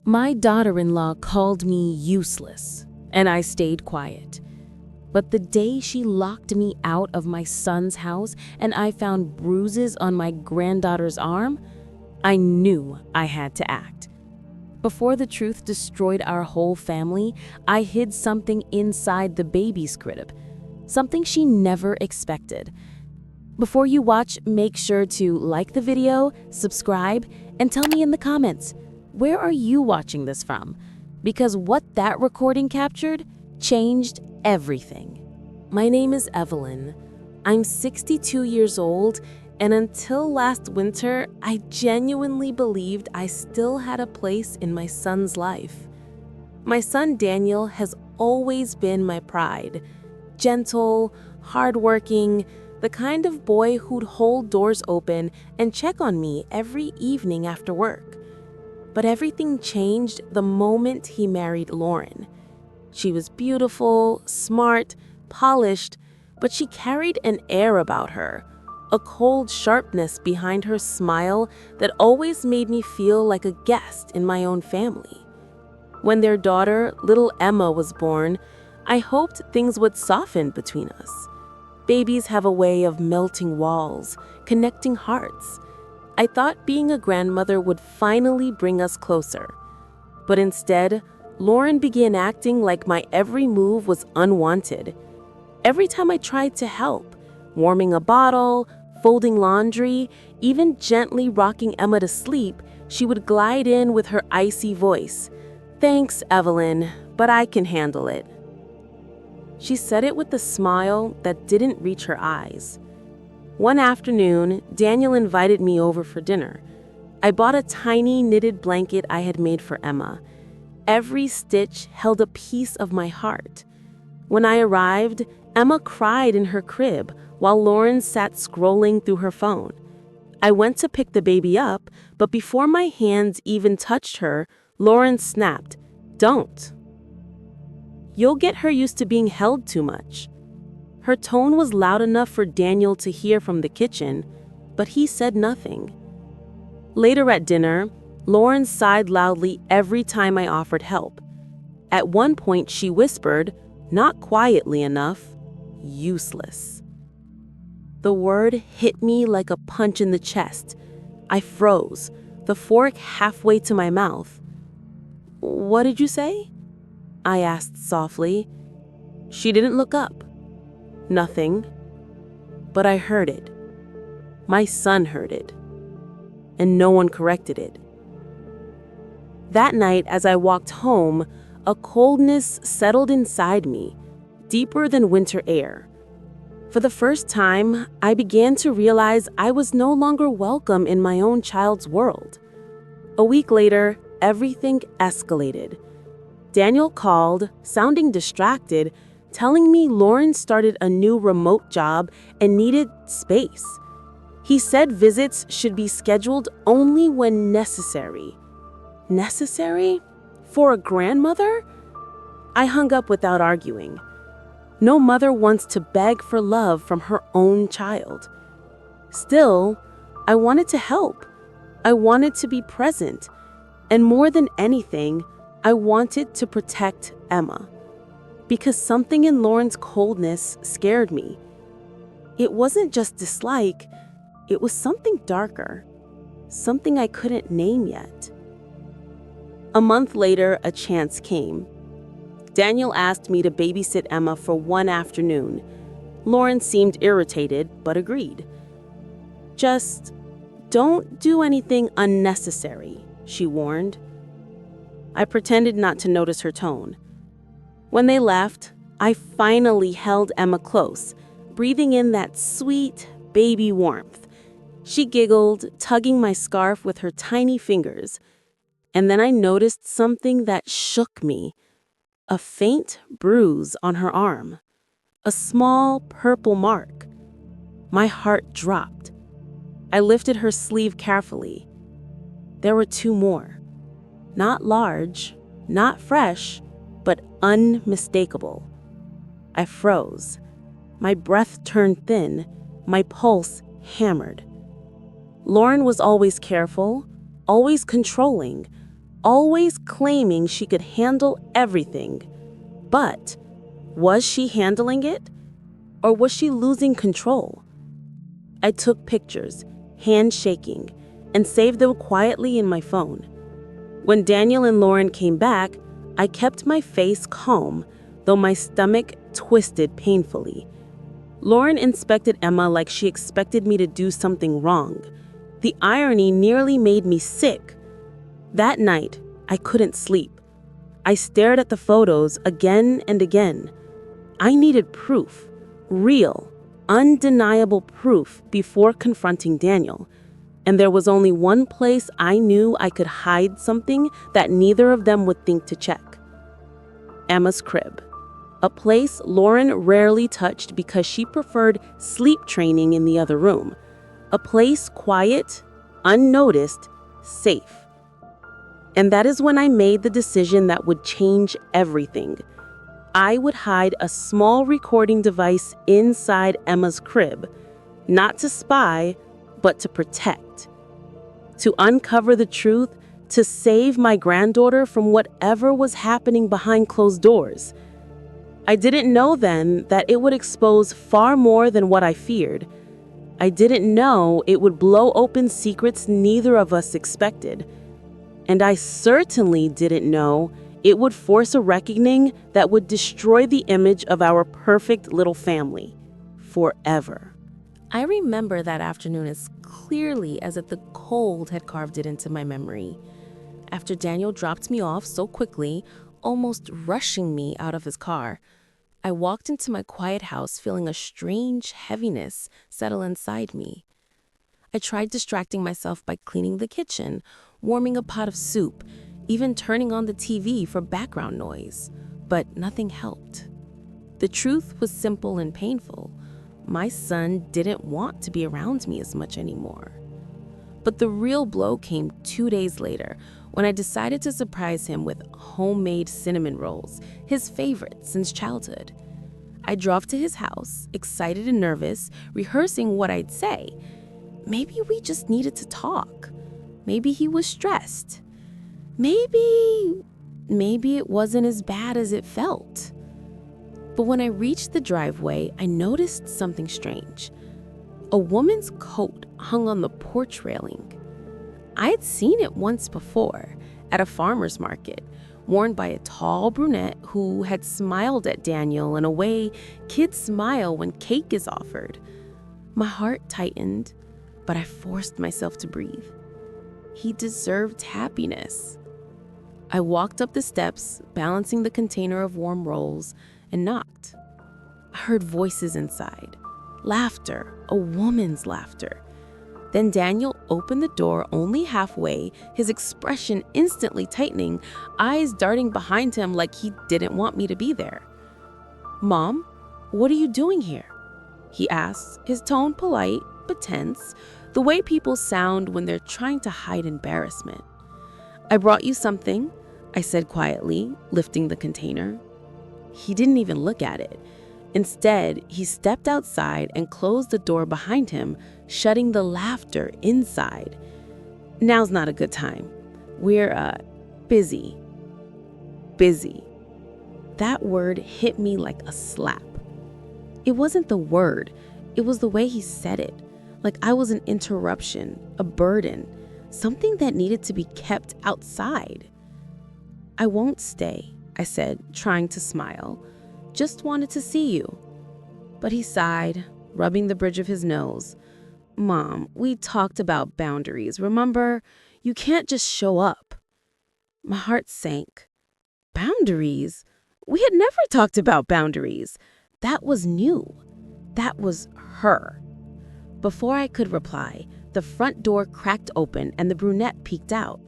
My daughter-in-law called me useless, and I stayed quiet. But the day she locked me out of my son's house and I found bruises on my granddaughter's arm, I knew I had to act. Before the truth destroyed our whole family, I hid something inside the baby's crib, something she never expected. Before you watch, make sure to like the video, subscribe, and tell me in the comments, where are you watching this from? Because what that recording captured changed everything. My name is Evelyn. I'm 62 years old, and until last winter, I genuinely believed I still had a place in my son's life. My son Daniel has always been my pride. Gentle, hardworking, the kind of boy who'd hold doors open and check on me every evening after work. But everything changed the moment he married Lauren. She was beautiful, smart, polished, but she carried an air about her, a cold sharpness behind her smile that always made me feel like a guest in my own family. When their daughter, little Emma, was born, I hoped things would soften between us. Babies have a way of melting walls, connecting hearts. I thought being a grandmother would finally bring us closer. But instead, Lauren began acting like my every move was unwanted. Every time I tried to help, warming a bottle, folding laundry, even gently rocking Emma to sleep, she would glide in with her icy voice. "Thanks, Evelyn, but I can handle it." She said it with a smile that didn't reach her eyes. One afternoon, Daniel invited me over for dinner. I bought a tiny knitted blanket I had made for Emma. Every stitch held a piece of my heart. When I arrived, Emma cried in her crib while Lauren sat scrolling through her phone. I went to pick the baby up, but before my hands even touched her, Lauren snapped, "Don't. You'll get her used to being held too much." Her tone was loud enough for Daniel to hear from the kitchen, but he said nothing. Later at dinner, Lauren sighed loudly every time I offered help. At one point, she whispered, not quietly enough, "Useless." The word hit me like a punch in the chest. I froze, the fork halfway to my mouth. "What did you say?" I asked softly. She didn't look up. Nothing. But I heard it. My son heard it. And no one corrected it. That night, as I walked home, a coldness settled inside me, deeper than winter air. For the first time, I began to realize I was no longer welcome in my own child's world. A week later, everything escalated. Daniel called, sounding distracted, telling me Lauren started a new remote job and needed space. He said visits should be scheduled only when necessary. Necessary? For a grandmother? I hung up without arguing. No mother wants to beg for love from her own child. Still, I wanted to help. I wanted to be present. And more than anything, I wanted to protect Emma. Because something in Lauren's coldness scared me. It wasn't just dislike, it was something darker. Something I couldn't name yet. A month later, a chance came. Daniel asked me to babysit Emma for one afternoon. Lauren seemed irritated, but agreed. "Just don't do anything unnecessary," she warned. I pretended not to notice her tone. When they left, I finally held Emma close, breathing in that sweet, baby warmth. She giggled, tugging my scarf with her tiny fingers. And then I noticed something that shook me. A faint bruise on her arm. A small purple mark. My heart dropped. I lifted her sleeve carefully. There were two more. Not large, not fresh, but unmistakable. I froze. My breath turned thin, my pulse hammered. Lauren was always careful, always controlling, always claiming she could handle everything. But was she handling it? Or was she losing control? I took pictures, hand shaking, and saved them quietly in my phone. When Daniel and Lauren came back, I kept my face calm, though my stomach twisted painfully. Lauren inspected Emma like she expected me to do something wrong. The irony nearly made me sick. That night, I couldn't sleep. I stared at the photos again and again. I needed proof, real, undeniable proof before confronting Daniel. And there was only one place I knew I could hide something that neither of them would think to check. Emma's crib. A place Lauren rarely touched because she preferred sleep training in the other room. A place quiet, unnoticed, safe. And that is when I made the decision that would change everything. I would hide a small recording device inside Emma's crib, not to spy, but to protect. To uncover the truth, to save my granddaughter from whatever was happening behind closed doors. I didn't know then that it would expose far more than what I feared. I didn't know it would blow open secrets neither of us expected. And I certainly didn't know it would force a reckoning that would destroy the image of our perfect little family forever. I remember that afternoon as clearly as if the cold had carved it into my memory. After Daniel dropped me off so quickly, almost rushing me out of his car, I walked into my quiet house feeling a strange heaviness settle inside me. I tried distracting myself by cleaning the kitchen, warming a pot of soup, even turning on the TV for background noise, but nothing helped. The truth was simple and painful. My son didn't want to be around me as much anymore. But the real blow came 2 days later when I decided to surprise him with homemade cinnamon rolls, his favorite since childhood. I drove to his house, excited and nervous, rehearsing what I'd say. Maybe we just needed to talk. Maybe he was stressed. Maybe it wasn't as bad as it felt. But when I reached the driveway, I noticed something strange. A woman's coat hung on the porch railing. I had seen it once before, at a farmer's market, worn by a tall brunette who had smiled at Daniel in a way kids smile when cake is offered. My heart tightened, but I forced myself to breathe. He deserved happiness. I walked up the steps, balancing the container of warm rolls, and knocked. I heard voices inside. Laughter, a woman's laughter. Then Daniel opened the door only halfway, his expression instantly tightening, eyes darting behind him like he didn't want me to be there. "Mom, what are you doing here?" he asked, his tone polite but tense, the way people sound when they're trying to hide embarrassment. "I brought you something," I said quietly, lifting the container. He didn't even look at it. Instead, he stepped outside and closed the door behind him, shutting the laughter inside. "Now's not a good time. We're, busy." Busy. That word hit me like a slap. It wasn't the word, it was the way he said it. Like I was an interruption, a burden, something that needed to be kept outside. "I won't stay," I said, trying to smile. "Just wanted to see you." But he sighed, rubbing the bridge of his nose. "Mom, we talked about boundaries, remember? You can't just show up." My heart sank. Boundaries? We had never talked about boundaries. That was new. That was her. Before I could reply, the front door cracked open and the brunette peeked out.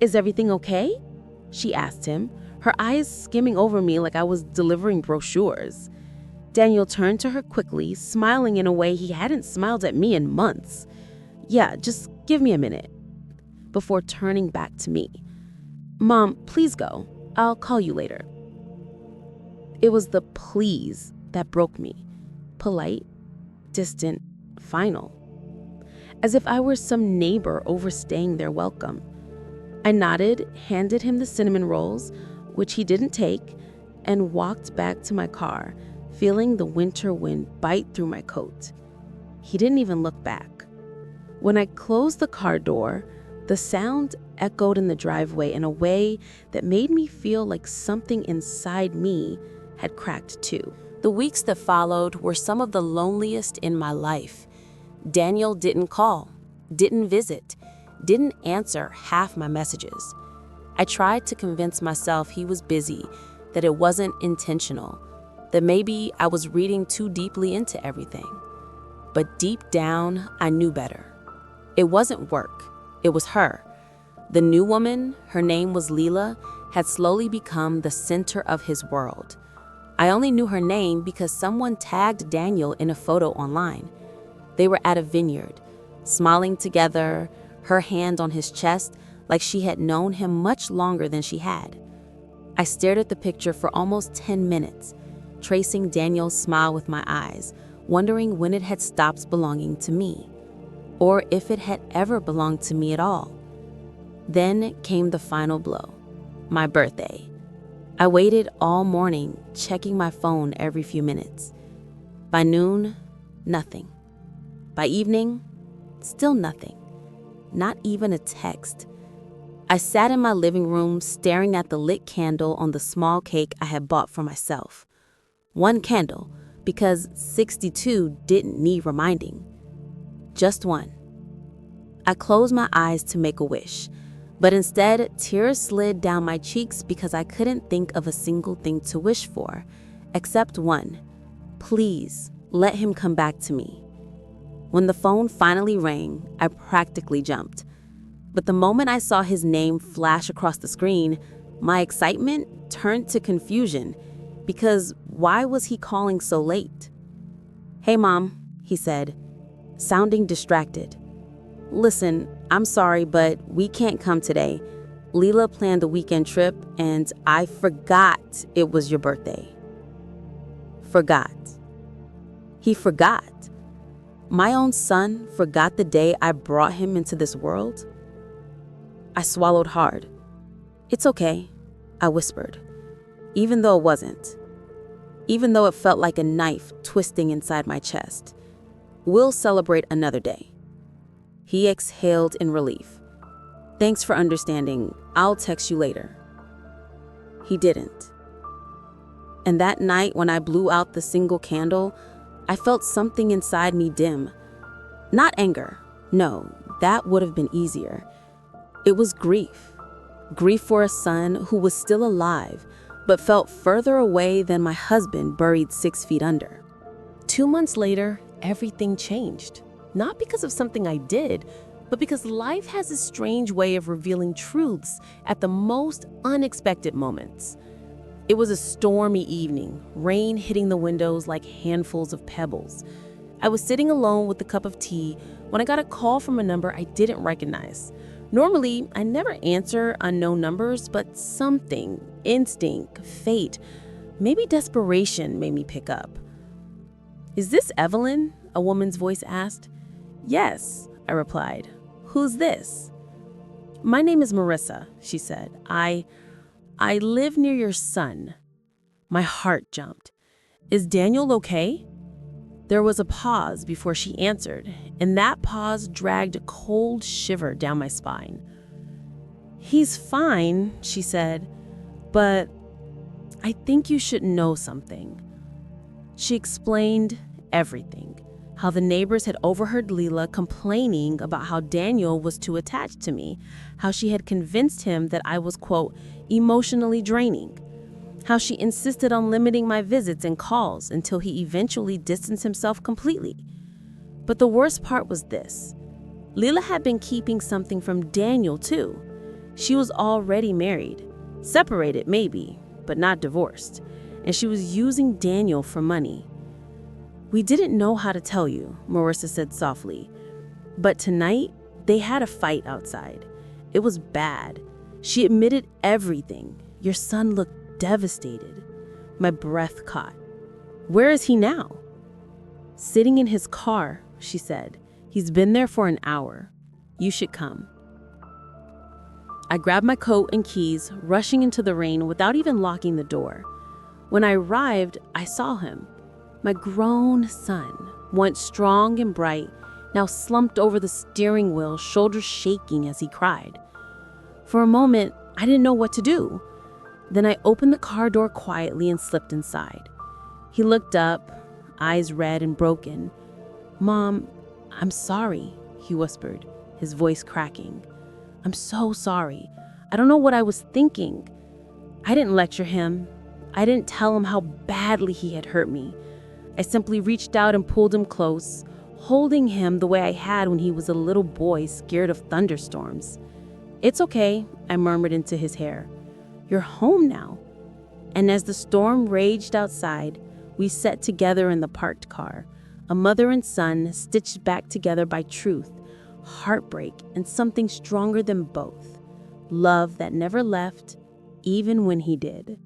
"Is everything okay?" she asked him, her eyes skimming over me like I was delivering brochures. Daniel turned to her quickly, smiling in a way he hadn't smiled at me in months. "Yeah, just give me a minute," before turning back to me. "Mom, please go. I'll call you later." It was the please that broke me. Polite, distant, final. As if I were some neighbor overstaying their welcome. I nodded, handed him the cinnamon rolls, which he didn't take, and walked back to my car, feeling the winter wind bite through my coat. He didn't even look back. When I closed the car door, the sound echoed in the driveway in a way that made me feel like something inside me had cracked too. The weeks that followed were some of the loneliest in my life. Daniel didn't call, didn't visit, didn't answer half my messages. I tried to convince myself he was busy, that it wasn't intentional, that maybe I was reading too deeply into everything. But deep down, I knew better. It wasn't work, it was her. The new woman, her name was Leela, had slowly become the center of his world. I only knew her name because someone tagged Daniel in a photo online. They were at a vineyard, smiling together, her hand on his chest, like she had known him much longer than she had. I stared at the picture for almost 10 minutes, tracing Daniel's smile with my eyes, wondering when it had stopped belonging to me, or if it had ever belonged to me at all. Then came the final blow, my birthday. I waited all morning, checking my phone every few minutes. By noon, nothing. By evening, still nothing. Not even a text. I sat in my living room staring at the lit candle on the small cake I had bought for myself. One candle, because 62 didn't need reminding. Just one. I closed my eyes to make a wish, but instead tears slid down my cheeks because I couldn't think of a single thing to wish for, except one. Please, let him come back to me. When the phone finally rang, I practically jumped. But the moment I saw his name flash across the screen, my excitement turned to confusion, because why was he calling so late? "Hey, Mom," he said, sounding distracted. "Listen, I'm sorry, but we can't come today. Leela planned the weekend trip, and I forgot it was your birthday." Forgot. He forgot. My own son forgot the day I brought him into this world? I swallowed hard. "It's okay," I whispered, even though it wasn't. Even though it felt like a knife twisting inside my chest. "We'll celebrate another day." He exhaled in relief. "Thanks for understanding. I'll text you later." He didn't. And that night when I blew out the single candle, I felt something inside me dim. Not anger. No, that would have been easier. It was grief. Grief for a son who was still alive, but felt further away than my husband buried 6 feet under. 2 months later, everything changed. Not because of something I did, but because life has a strange way of revealing truths at the most unexpected moments. It was a stormy evening, rain hitting the windows like handfuls of pebbles. I was sitting alone with a cup of tea when I got a call from a number I didn't recognize. Normally, I never answer unknown numbers, but something, instinct, fate, maybe desperation made me pick up. "Is this Evelyn?" a woman's voice asked. "Yes," I replied. "Who's this?" "My name is Marissa," she said. I live near your son." My heart jumped. "Is Daniel okay?" There was a pause before she answered, and that pause dragged a cold shiver down my spine. "He's fine," she said, "but I think you should know something." She explained everything. How the neighbors had overheard Leela complaining about how Daniel was too attached to me, how she had convinced him that I was, quote, emotionally draining, how she insisted on limiting my visits and calls until he eventually distanced himself completely. But the worst part was this. Leela had been keeping something from Daniel, too. She was already married, separated maybe, but not divorced, and she was using Daniel for money. "We didn't know how to tell you," Marissa said softly. "But tonight, they had a fight outside. It was bad. She admitted everything. Your son looked devastated." My breath caught. "Where is he now?" "Sitting in his car," she said. "He's been there for an hour. You should come." I grabbed my coat and keys, rushing into the rain without even locking the door. When I arrived, I saw him. My grown son, once strong and bright, now slumped over the steering wheel, shoulders shaking as he cried. For a moment, I didn't know what to do. Then I opened the car door quietly and slipped inside. He looked up, eyes red and broken. "Mom, I'm sorry," he whispered, his voice cracking. "I'm so sorry. I don't know what I was thinking." I didn't lecture him. I didn't tell him how badly he had hurt me. I simply reached out and pulled him close, holding him the way I had when he was a little boy scared of thunderstorms. "It's okay," I murmured into his hair. "You're home now." And as the storm raged outside, we sat together in the parked car, a mother and son stitched back together by truth, heartbreak, and something stronger than both, love that never left, even when he did.